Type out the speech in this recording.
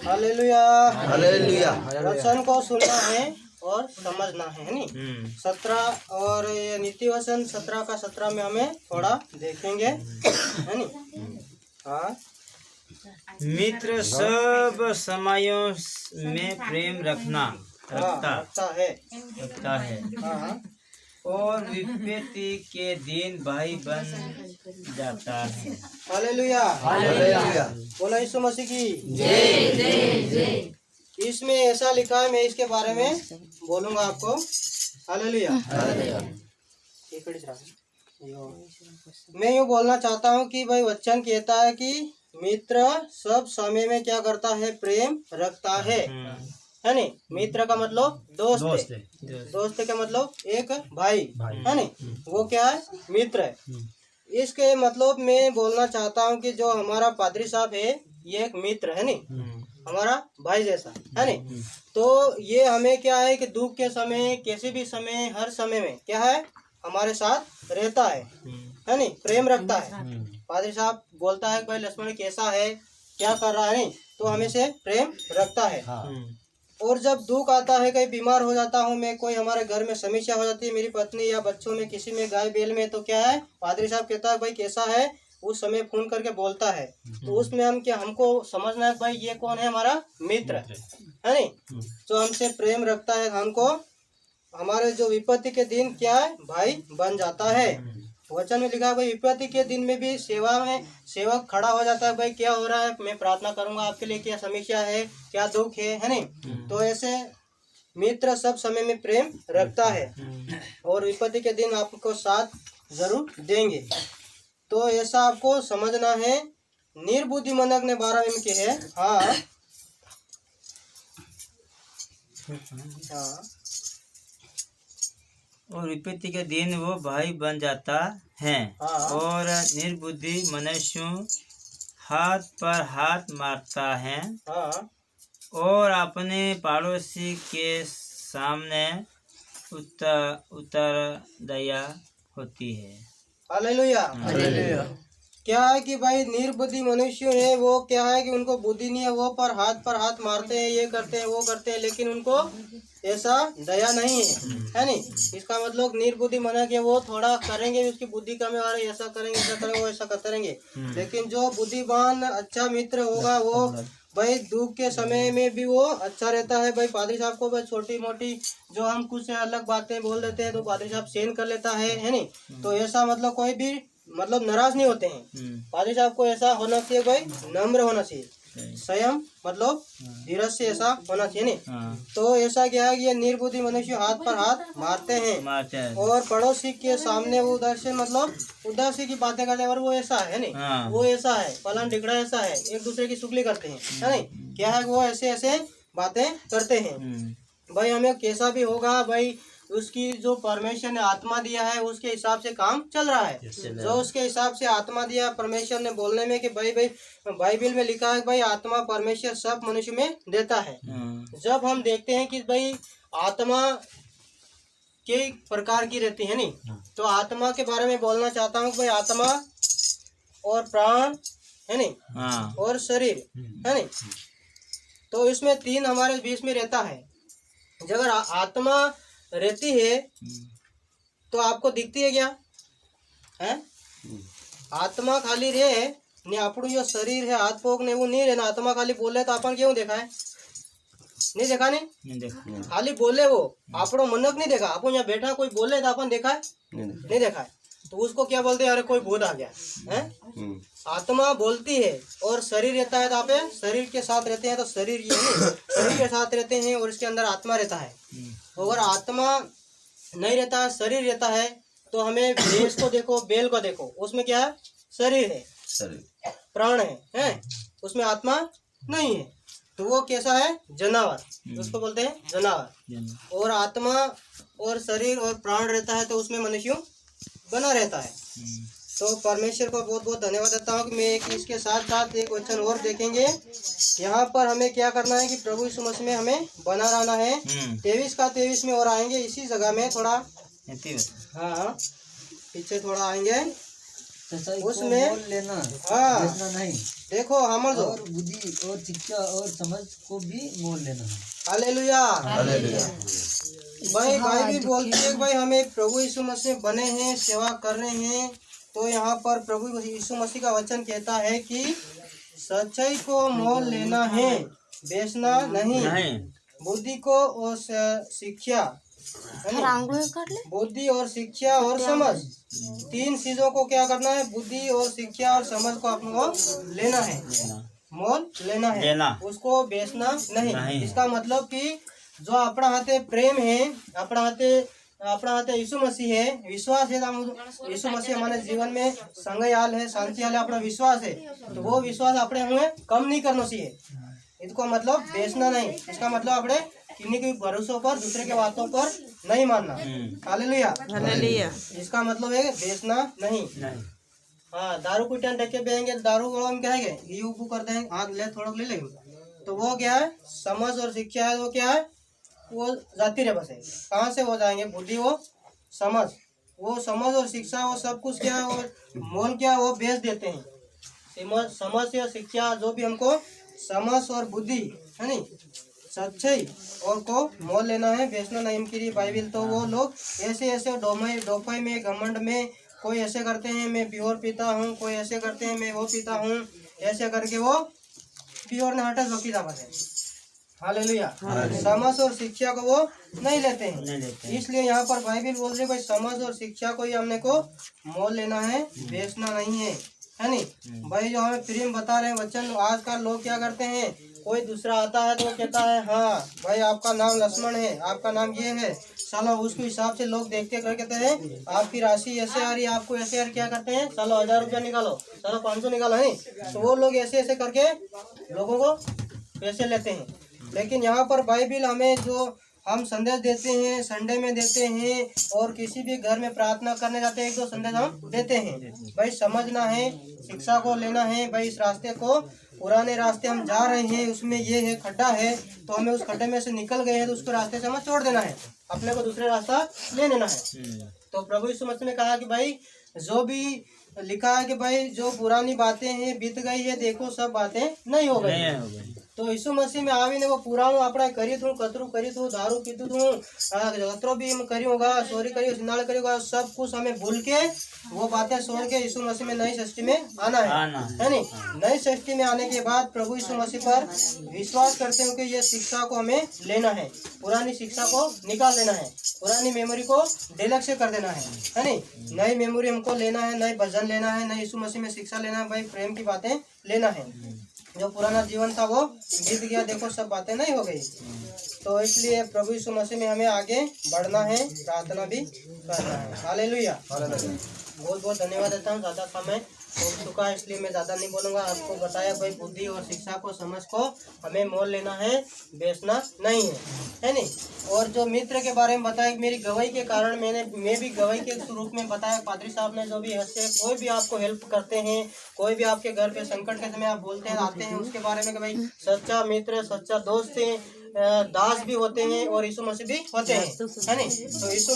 Hallelujah hallelujah. वचन को सुनना है और समझना है नी। 17 और ये नीति वचन 17 का 17 में हमें थोड़ा देखेंगे है नी। हाँ, मित्र सब समयों में प्रेम रखता है। हाँ, और विपत्ति के दिन भाई बन जाता है। Hallelujah hallelujah. बोलो यीशु मसीह की जय। इसमें ऐसा लिखा है, मैं इसके बारे में बोलूंगा आपको। हालेलुया। मैं यूँ बोलना चाहता हूँ कि भाई वचन कहता है कि मित्र सब समय में क्या करता है, प्रेम रखता है नी। मित्र का मतलब दोस्त है। दोस्त का मतलब एक भाई है नी, वो क्या है, मित्र है। इसके मतलब मैं बोलना चाहता हूँ कि जो हमारा पादरी साहब है ये एक मित्र है नी, हमारा भाई जैसा है नी। तो ये हमें क्या है कि दुख के समय, किसी भी समय, हर समय में क्या है, हमारे साथ रहता है नी, प्रेम रखता है। पादरी साहब बोलता है भाई लक्ष्मण कैसा है, क्या कर रहा है नी, तो हमें से प्रेम रखता है। और जब दुख आता है, कहीं बीमार हो जाता हूँ मैं, कोई हमारे घर में समस्या हो जाती है, मेरी पत्नी या बच्चों में, किसी में, गाय बैल में, तो क्या है, पादरी साहब कहता है भाई कैसा है, उस समय फोन करके बोलता है। तो उसमें हम क्या, हमको समझना है भाई ये कौन है, हमारा मित्र है नी, जो हमसे प्रेम रखता है। हमको हमारे जो विपत्ति के दिन क्या है, भाई बन जाता है। वचन में लिखा है भाई विपत्ति के दिन में भी सेवा में सेवक खड़ा हो जाता है, भाई क्या हो रहा है, मैं प्रार्थना करूंगा आपके लिए, क्या समस्या है, क्या दुख है नी। तो ऐसे मित्र सब समय में प्रेम रखता है और विपत्ति के दिन आपको साथ जरूर देंगे। तो ऐसा आपको समझना है। निर्बुद्धि मनक ने 12 में के है। हाँ, और विपत्ति के दिन वो भाई बन जाता है। और निर्बुद्धि मनुष्य हाथ पर हाथ मारता है और अपने पड़ोसी के सामने उतर दया होती है। हालेलुया। क्या है कि भाई निर्बुद्धि मनुष्य है, वो क्या है कि उनको बुद्धि नहीं है, वो पर हाथ मारते हैं, ये करते हैं, वो करते हैं, लेकिन उनको ऐसा दया नहीं है नी। इसका मतलब निर्बुद्धि मनक है, वो थोड़ा करेंगे, उसकी बुद्धि कम है, और ऐसा करेंगे, ऐसा करेंगे, वो ऐसा करते रहेंगे। लेकिन जो बुद्धिमान अच्छा मित्र होगा, वो भाई दुख के समय में भी वो अच्छा रहता है। भाई पादरी साहब को भाई छोटी मोटी जो हम कुछ अलग बातें बोल देते हैं तो पादरी साहब सहन कर लेता है नी। तो ऐसा मतलब कोई भी मतलब नाराज नहीं होते हैं। पादरी साहब को ऐसा होना चाहिए, भाई नम्र होना चाहिए, संयम मतलब धीरज से ऐसा होना चाहिए नहीं। तो ऐसा क्या है कि ये निर्बुद्धि मनुष्य हाथ पर हाथ मारते हैं और पड़ोसी के सामने वो उदासी मतलब उदासी की बातें करते हैं, और वो ऐसा है नहीं, वो ऐसा है, फलान ढिकड़ा ऐसा है, एक दूसरे की चुगली करते हैं है नहीं। क्या है, वो ऐसे ऐसे बातें करते हैं। भाई हमें कैसा भी होगा, भाई उसकी जो परमेश्वर ने आत्मा दिया है उसके हिसाब से काम चल रहा है। जो उसके हिसाब से आत्मा दिया परमेश्वर ने बोलने में कि भाई बाइबल में लिखा है भाई आत्मा परमेश्वर सब मनुष्य में देता है। जब हम देखते हैं कि भाई आत्मा कई प्रकार की रहती है नहीं, तो आत्मा के बारे में बोलना चाहता हूँ। भाई आत्मा और प्राण है नहीं, और शरीर है नहीं, तो इसमें 3 हमारे बीच में रहता है। जब अगर आत्मा रहती है तो आपको दिखती है क्या है, आत्मा खाली रहे ने आपको जो शरीर है हाथ पोक ने वो नहीं रहना, आत्मा खाली बोले तो अपन क्यों देखा है, नहीं देखा नहीं, खाली बोले वो आपको मनक नहीं देखा। अपन यहाँ बैठा कोई बोले तो अपन देखा है, नहीं देखा है, तो उसको क्या बोलते हैं, अरे कोई भूत आ गया है। आत्मा बोलती है और शरीर रहता है, तो आप शरीर के साथ रहते हैं, तो शरीर ये है, शरीर के साथ रहते हैं और इसके अंदर आत्मा रहता है। अगर आत्मा नहीं रहता है, शरीर रहता है, तो हमें भैंस को देखो, बैल को देखो, उसमें क्या है, शरीर है, प्राण है, उसमें आत्मा नहीं है, तो वो कैसा है, जानवर, उसको बोलते हैं जानवर। और आत्मा और शरीर और प्राण रहता है तो उसमें मनुष्य बना रहता है। तो परमेश्वर को बहुत बहुत धन्यवाद देता हूँ कि मैं इसके साथ साथ एक वचन और देखेंगे। यहाँ पर हमें क्या करना है कि प्रभु यीशु मसीह में हमें बना रहना है। 23 का 23 में और आएंगे इसी जगह में थोड़ा, हाँ पीछे थोड़ा आएंगे। सच्चाई को उसमें मोल लेना, हाँ बेचना नहीं, देखो हमल और बुद्धि और शिक्षा और समझ को भी मोल लेना है। हालेलुया। हालेलुया। भाई बाइबल बोलती है कि भाई हमें प्रभु यीशु मसीह बने हैं, सेवा कर रहे हैं। तो यहाँ पर प्रभु यीशु मसीह का वचन कहता है कि सच्चाई को मोल लेना है, बेचना नहीं। बुद्धि को और शिक्षा, बुद्धि और शिक्षा और समझ, तीन चीजों को क्या करना है? बुद्धि और शिक्षा और समझ को आपको लेना है, मोल लेना है, उसको बेचना नहीं। इसका मतलब कि जो अपना हाथे प्रेम है, अपना हाथे यीशु मसीह है, विश्वास है, यीशु मसीह हमारे जीवन में संगयाल है, शांति हाल है, अपना विश्वास है, तो वो विश्वास अपने हमें कम नहीं करना चाहिए। इसको मतलब बेचना नहीं, इसका मतलब अपने किन्हीं के भरोसों पर, दूसरे के बातों पर नहीं मानना। हालेलुया। इसका मतलब है बेचना नहीं। हाँ, दारू कुटियान देख के बेचेंगे, दारू वाला हम क्या है ये ऊपर कर देंगे, हाथ ले थोड़ा ले लेंगे, तो वो क्या है? समझ और शिक्षा है, वो क्या है? वो जाती रहे बस है। कहाँ से हो जाएंगे? बुद्धि वो समझ, वो समझ और शिक्षा, वो सब कुछ क्या है? वो मोल क्या है? वो बेच देते हैं। समझ या शिक्षा जो भी हमको समझ और बुद्धि है नहीं, सच्चाई और को मोल लेना है, बेचना नहीं की बाइबल। तो वो लोग ऐसे डोपाई में, घमंड में, कोई ऐसे करते हैं मैं प्योर पीता हूँ, कोई ऐसे करते हैं मैं वो पीता हूँ, ऐसे करके वो प्योर न हटा जोकी दावत है। हालेलुया। समझ और शिक्षा को वो नहीं लेते हैं। इसलिए यहाँ पर बाइबल बोल रही है भाई समझ और शिक्षा को ही हमने को मोल लेना है, बेचना नहीं है नहीं भाई। जो हमें प्रेम बता रहे हैं वचन, आजकल लोग क्या करते हैं? कोई दूसरा आता है तो वो कहता है हाँ भाई आपका नाम लक्ष्मण है, आपका नाम ये है, चलो उसके हिसाब से लोग देखते कर कहते हैं आपकी राशि ऐसे आ रही है, आपको ऐसे यार क्या करते हैं? चलो 1000 रुपया निकालो, चलो 500 निकालो, है तो वो लोग ऐसे ऐसे करके लोगों को पैसे लेते हैं। लेकिन यहाँ पर बाइबल हमें जो हम संदेश देते हैं, संडे में देते हैं, और किसी भी घर में प्रार्थना करने जाते हैं, एक दो संदेश हम देते हैं। भाई समझना है, शिक्षा को लेना है। भाई इस रास्ते को, पुराने रास्ते हम जा रहे हैं, उसमें ये है खड्डा है, तो हमें उस खड्डे में से निकल गए हैं तो उसको रास्ते से हमें छोड़ देना है, अपने को दूसरे रास्ता ले लेना है। तो प्रभु यीशु मसीह ने कहा कि भाई जो भी लिखा है कि भाई जो पुरानी बातें हैं बीत गई है, देखो सब बातें नहीं हो गई। तो यीशु मसीह में आवीने वो पुराणु આપણે કરી તું, કતરું કરી તું, दारू पीतू તું, कतरो भी करी होगा, चोरी करी, सिंदाल करी होगा, सब कुछ हमें भूल के वो बातें छोड़ के यीशु मसीह में नई सृष्टि में आना है नहीं? नई सृष्टि में आने के बाद प्रभु यीशु मसीह पर विश्वास करते हो कि ये शिक्षा को हमें लेना है, पुरानी शिक्षा को निकाल देना है, पुरानी मेमोरी को डिलीट कर देना है नहीं? नई मेमोरी हमको लेना है, नई भजन लेना है, नई यीशु मसीह में शिक्षा लेना है, भाई प्रेम की बातें लेना है। जो पुराना जीवन था वो बीत गया, देखो सब बातें नहीं हो गई। तो इसलिए प्रभु यीशु मसीह में हमें आगे बढ़ना है, प्रार्थना भी करना है। हालेलुया। बहुत बहुत धन्यवाद देता हूँ, ज़्यादा समय हो चुका है इसलिए मैं ज़्यादा नहीं बोलूँगा। आपको बताया भाई बुद्धि और शिक्षा को, समझ को हमें मोल लेना है, बेचना नहीं है नहीं? और जो मित्र के बारे में बताया, मेरी गवाही के कारण मैं भी गवाही के रूप में बताया, पादरी साहब ने जो भी हंसे, कोई भी आपको हेल्प करते हैं, कोई भी आपके घर पे संकट के समय आप बोलते हैं आते हैं, उसके बारे में कि भाई सच्चा मित्र, सच्चा दोस्त है, दास भी होते हैं और यीशु मसीह भी होते हैं, है नहीं? तो यीशु